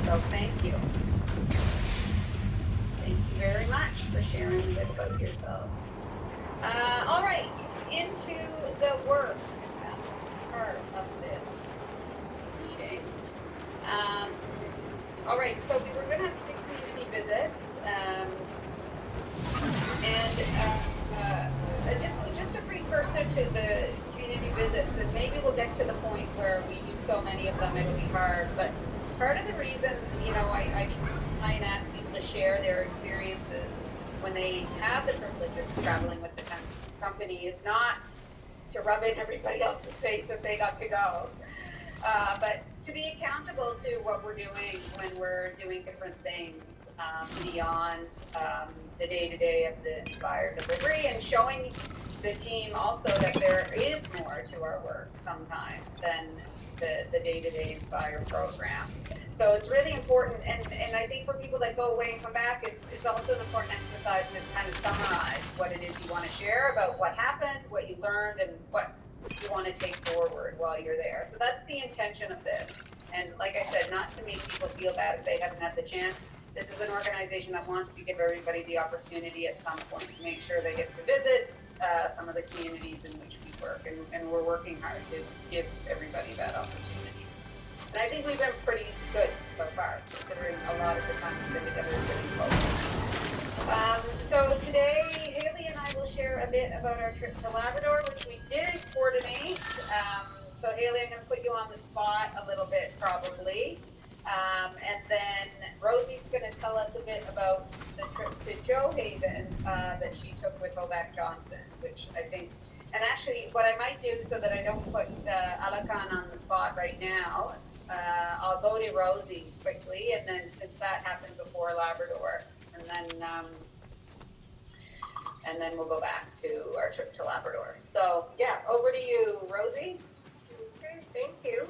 So thank you. Thank you very much for sharing a bit about yourself. All right, into the work part of this meeting. All right, so we were going to have 3 community visits, and just a precursor to the community visits, and maybe we'll get to the point where we do so many of them it'll be hard. But part of the reason, I try and ask people to share their experiences when they have the privilege of traveling with the company is not to rub in everybody else's face that they got to go, but to be accountable to what we're doing when we're doing different things beyond the day-to-day of the Inspire delivery, and showing the team also that there is more to our work sometimes than the day-to-day Inspire program. So it's really important, and I think for people that go away and come back, it's also an important exercise to kind of summarize what it is you want to share about what happened, what you learned, and what you want to take forward while you're there. So that's the intention of this. And like I said, not to make people feel bad if they haven't had the chance. This is an organization that wants to give everybody the opportunity at some point to make sure they get to visit some of the communities in which we work, and we're working hard to give everybody that opportunity. And I think we've been pretty good so far, considering a lot of the time we've been together pretty close. So today, Haley and I will share a bit about our trip to Labrador, which we did coordinate. So Haley, I'm going to put you on the spot a little bit probably. And then Rosie's going to tell us a bit about the trip to Johaven that she took with Ovak Johnson, which I think, and actually what I might do so that I don't put Alakan on the spot right now, I'll go to Rosie quickly, and then since that happened before Labrador, and then we'll go back to our trip to Labrador. So yeah, over to you, Rosie. Okay, thank you.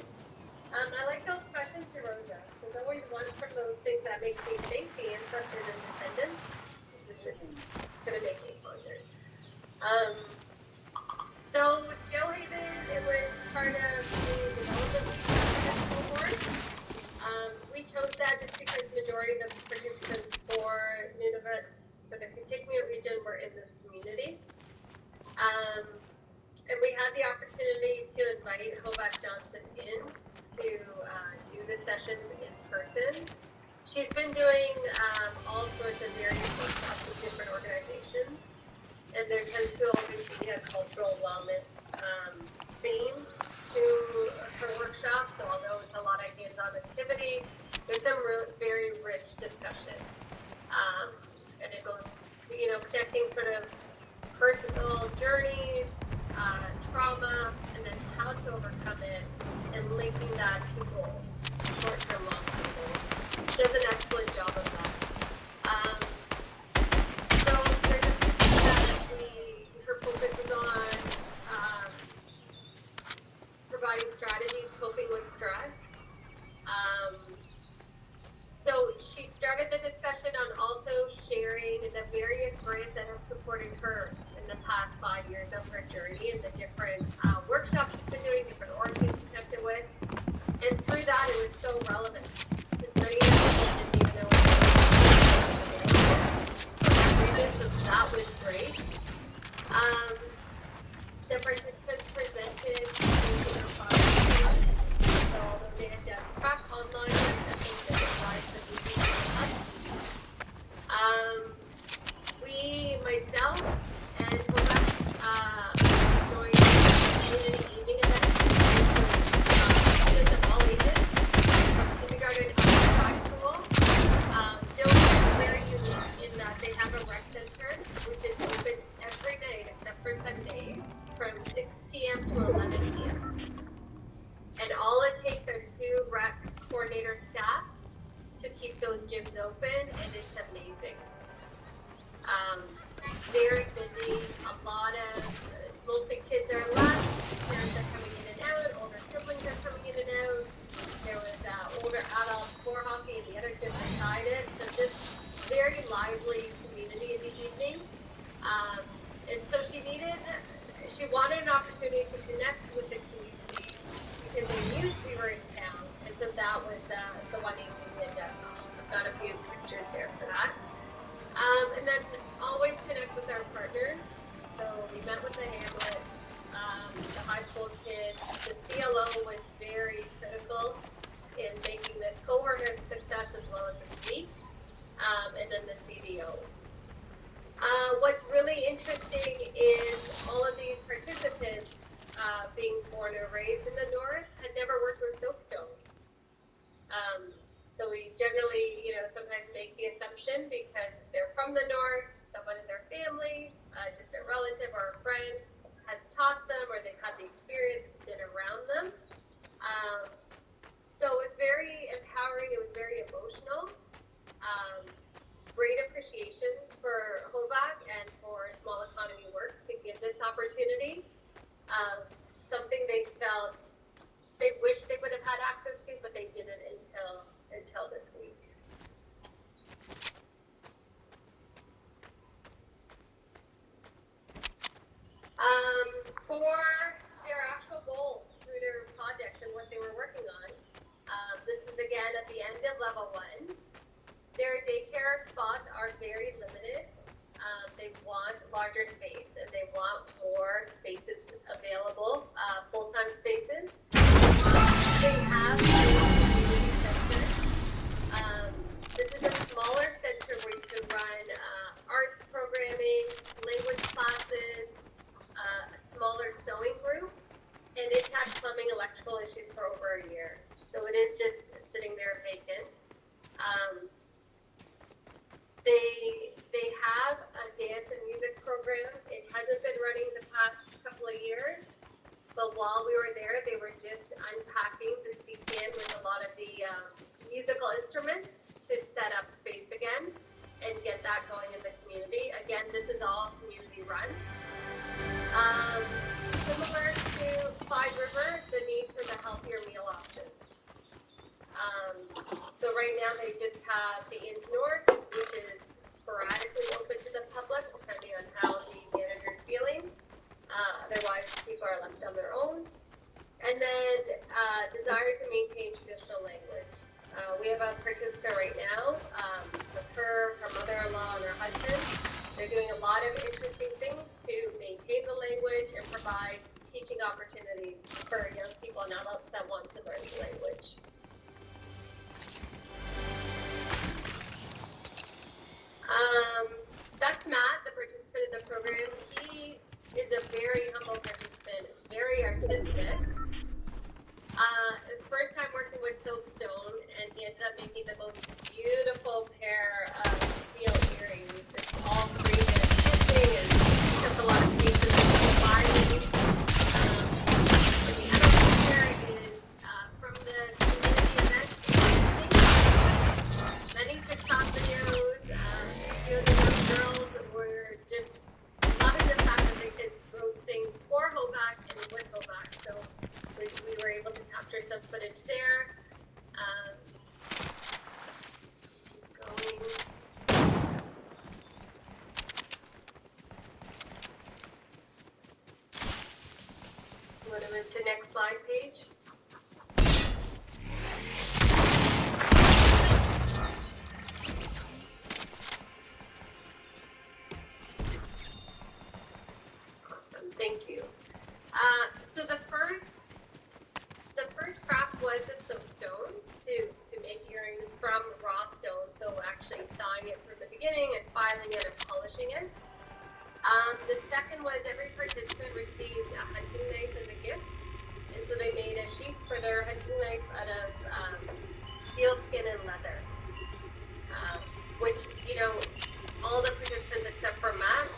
I like those questions to Rosa. There's always one from those things that makes me think the ancestors' independence, which is going to make me ponder. So Johaven, it was part of the development cohort. We chose that just because the majority of the participants for Nunavut, for the Kitikmeot region, were in this community. And we had the opportunity to invite Ovak Johnson in to do the sessions in person. She's been doing all sorts of various workshops with different organizations, and there tends to always be a cultural wellness theme to her workshops. So although it's a lot of hands-on activity, there's some very rich discussion, and it goes, connecting sort of personal journeys, trauma, and then how to overcome it, and linking that to goals, short-term, long-term goals. She does an excellent job of that. So there's a few things that her focus is on providing strategies, coping with stress. So she started the discussion on also sharing the various grants that have supported her in the past 5 years of her journey, and the different workshops she's been doing, different orgs she's connected with. And through that, it was so relevant. Because many of us didn't even know what so that was great. The participants presented using their products. So although they had done prep online, myself and Ovak joined a community evening event, which was students of all ages, from kindergarten up to high school. Johaven is very unique in that they have a rec center, which is open every night except for Sundays, from 6 p.m. to 11 p.m. And all it takes are 2 rec coordinator staff to keep those gyms open, and it's amazing. Very busy, a lot of, mostly kids are left, parents are coming in and out, older siblings are coming in and out. There was older adult floor hockey and the other gym beside it, so just very lively community in the evening. And so she wanted an opportunity to connect with the community because they knew we were in town and of that was the one in India. I've got a few pictures there for that. And then always connect with our partners. So we met with the Hamlet, the high school kids. The CLO was very critical in making this cohort a success as well as the speak, and then the CDO. What's really interesting is all of these participants, being born and raised in the North, had never worked with Soapstone. So we generally, sometimes make the assumption because they're from the North, someone in their family, just a relative or a friend has taught them or they've had the experience, been around them. So it was very empowering, it was very emotional. Great appreciation for HOVAC and for Small Economy Works to give this opportunity. Something they felt they wish they would have had access to, but they didn't until this week. For their actual goals through their projects and what they were working on, this is again at the end of level 1. Their daycare spots are very limited. They want larger space and they want more spaces available, full-time spaces. They have a community center. This is a smaller center where you can run arts programming, language classes, a smaller sewing group, and it's had plumbing electrical issues for over a year. So it is just sitting there vacant. They have a dance and music program. It hasn't been running the past couple of years, but while we were there, they were just unpacking the CCN with a lot of the musical instruments to set up space again and get that going in the community. Again, this is all community run. Similar to Clyde River, the need for the healthier meal options. So right now they just have the Inns North, which is sporadically open to the public, depending on how the manager's feeling. Otherwise, people are left on their own. And then desire to maintain traditional language. We have a participant right now with her mother-in-law, and her husband. They're doing a lot of interesting things to maintain the language and provide teaching opportunities for young people and adults that want to learn the language. That's Matt, the participant in the program. He is a very humble participant, very artistic. First time working with Soapstone, and he ended up making the most beautiful pair of steel earrings, just all creative and stitching, and took a lot of patience and inspiring. The other here is from the community event. Many TikTok videos. The young girls were just loving the fact that they could wrote things for HOVAC and with HOVAC. So we were able to capture some footage there. Going. You want to move to next slide page? Thank you. So the first craft was the soapstone to make earrings from raw stone. So actually sawing it from the beginning and filing it and polishing it. The second was every participant received a hunting knife as a gift, and so they made a sheath for their hunting knife out of seal skin and leather, which all the participants except for Matt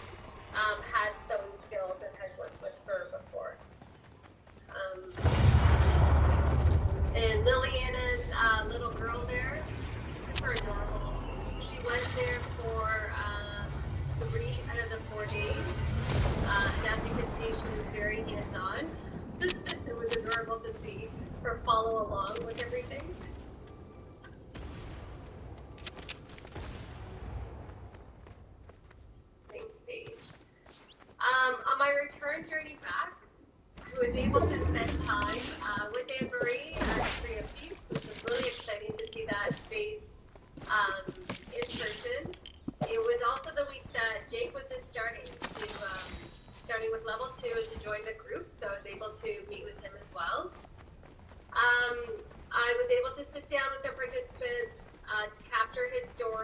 had sewing skills and had worked with her before. And Liliana's little girl there, super adorable. She was there for 3 out of the 4 days. And as you can see, she was very hands-on. It was adorable to see her follow along with everything. Thanks, Paige. On my return journey back, I was able to spend time with Anne-Marie at Tree of Peace, which was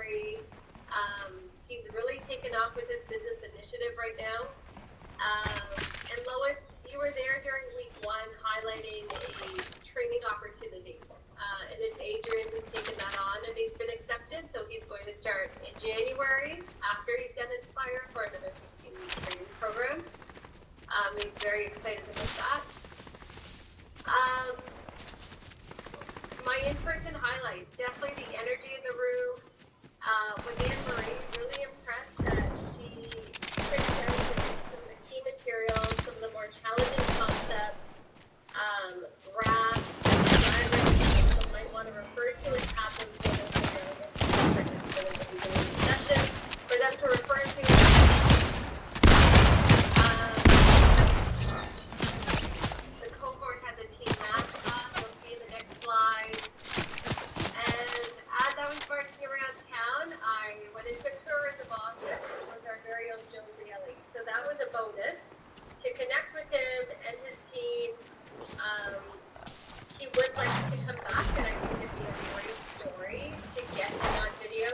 Murray. He's really taken off with his business initiative right now. And Lois, you were there during week 1 highlighting a training opportunity. And it's Adrian who's taken that on and he's been accepted. So he's going to start in January after he's done Inspire for another 16-week training program. He's very excited about that. My in-person highlights, definitely the energy in the room. With Anne-Marie, really impressed that she printed out some of the key materials, some of the more challenging concepts, graphs, diagrams people might want to refer to and have them for the session, for them to refer to. The cohort has a team mascot, you'll see in the next slide. And as I was marching around town, I went and took tours of Austin, which was our very own Joe Bailey. So that was a bonus to connect with him and his team. He would like to come back, and I think it'd be a great story to get him on video.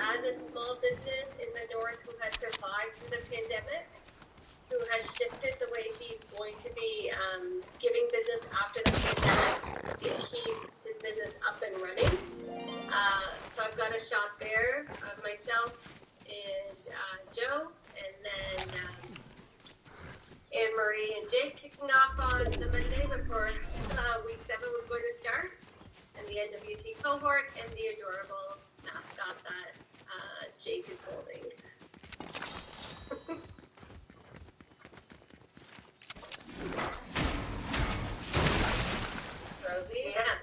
As a small business in the north who has survived through the pandemic, who has shifted the way he's going to be giving business after the pandemic to keep his business up and running. So I've got a shot there of myself and Joe, and then Anne-Marie and Jake kicking off on the Monday before week 7 was going to start, and the NWT cohort and the adorable mascot that Jake is holding. Rosie? Yeah.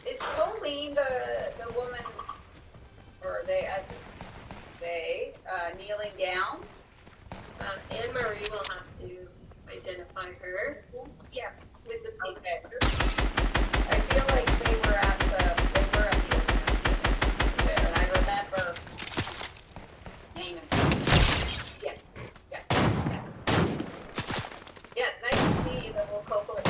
Is Colleen the woman, or they kneeling down? Anne-Marie will have to identify her. Yeah. With the pink. Okay. I feel like they were at the there, and I remember seeing them. Yeah. Yeah, it's nice to see the whole cohort.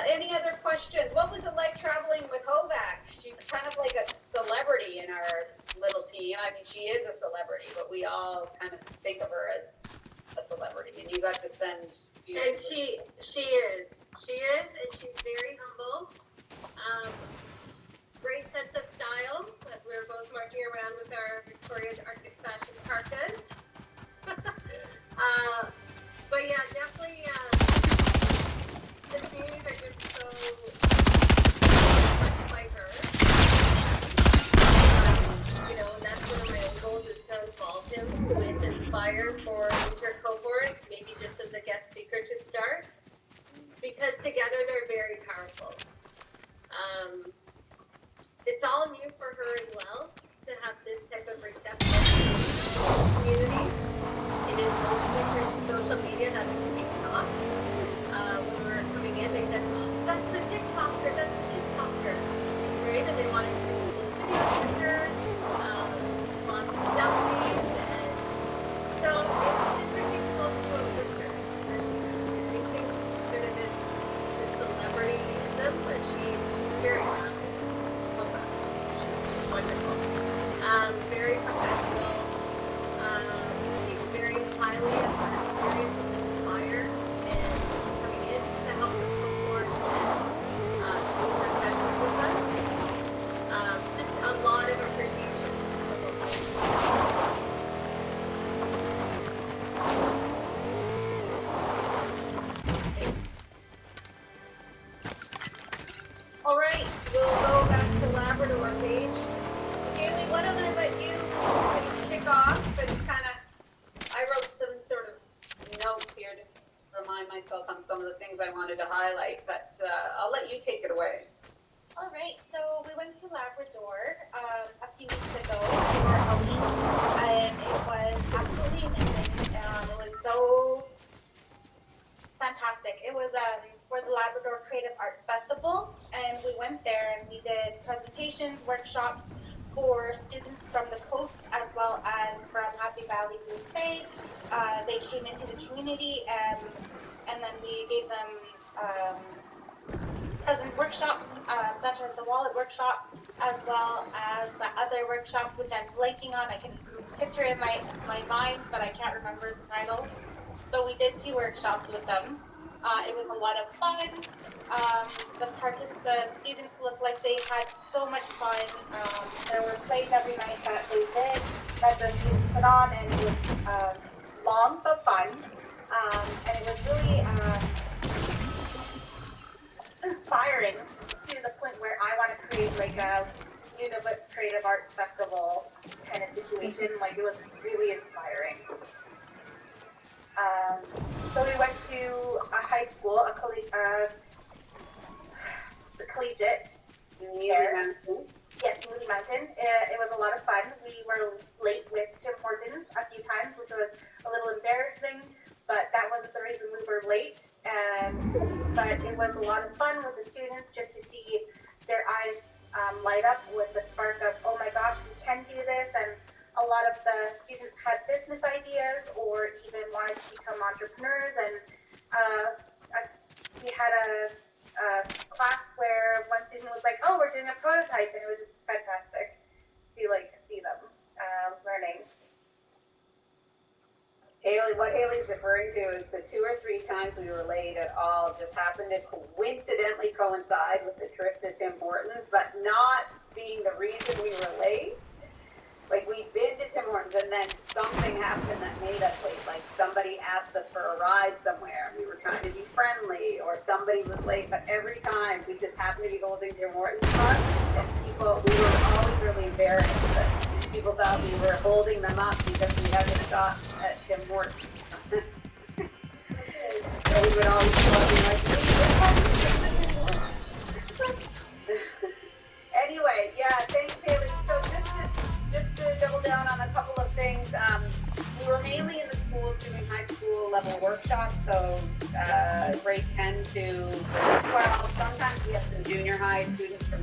Any other questions? What was it like traveling with Hovac? She's kind of like a celebrity in our little team. I mean, she is a celebrity, but we all kind of think of her as a celebrity. And you got to spend. And she is, and she's very humble. Great sense of style. As we were both marching around with our Victoria's Arctic Fashion parkas. But yeah, definitely. The communities are just so much like her. That's one of my own goals is to involve him with Inspire for winter cohort, maybe just as a guest speaker to start, because together they're very powerful. It's all new for her as well to have this type of reception community. It is mostly through social media that it's taken off. When we were coming in, they said, that's the TikToker, right? And they wanted to do video pictures, lots of selfies, and so it's interesting to go to a sister, especially they think sort of this celebrity in them, but she's very happy. She's wonderful. Very professional, she's very highly experienced with Inspire, and coming in to help the cohort and doing her sessions with us. Just a lot of appreciation for both. All right, we'll go back to Labrador, Paige. Haley, why don't I let you kick off and I wrote some sort of notes here just to remind myself on some of the things I wanted to highlight, but I'll let you take it away. All right, so we went to Labrador a few weeks ago for Halloween, and it was absolutely amazing. It was so fantastic. It was for the Labrador Creative Arts Festival, and we went there and we did presentations, workshops for students from the coast as well as from Happy Valley Crusade. They came into the community and then we gave them present workshops, such as the wallet workshop, as well as the other workshop, which I'm blanking on. I can picture it in my mind, but I can't remember the title. So we did 2 workshops with them. It was a lot of fun. The students looked like they had so much fun. There were plays every night that they did, that the students put on, and it was long but fun. And it was really inspiring to the point where I want to create like a Nunavut Creative Arts Festival kind of situation. Like, it was really inspiring. So we went to a high school, the collegiate. Yes, Moody Mountain. It was a lot of fun. We were late with Tim Hortons a few times, which was a little embarrassing, but that wasn't the reason we were late. But it was a lot of fun with the students, just to see their eyes light up with the spark of, oh my gosh, we can do this. And a lot of the students had business ideas or even wanted to become entrepreneurs. And we had a class where one student was like, oh, we're doing a prototype, and it was just fantastic to see them learning. Haley, what Haley's referring to is the 2 or 3 times we were late at all just happened to coincidentally coincide with the trip to Tim Hortons, but not being the reason we were late. Like, we'd been to Tim Hortons and then something happened that made us late. Like, somebody asked us for a ride somewhere. We were trying to be friendly, or somebody was late. But every time we just happened to be holding Tim Hortons up, and we were always really embarrassed that people thought we were holding them up because we hadn't stopped at Tim Hortons. So we would always go up and be like, anyway, yeah, thanks, Haley. So just to double down on a couple of things, we were mainly in the schools doing high school level workshops, so grade 10 to grade 12. Sometimes we have some junior high students from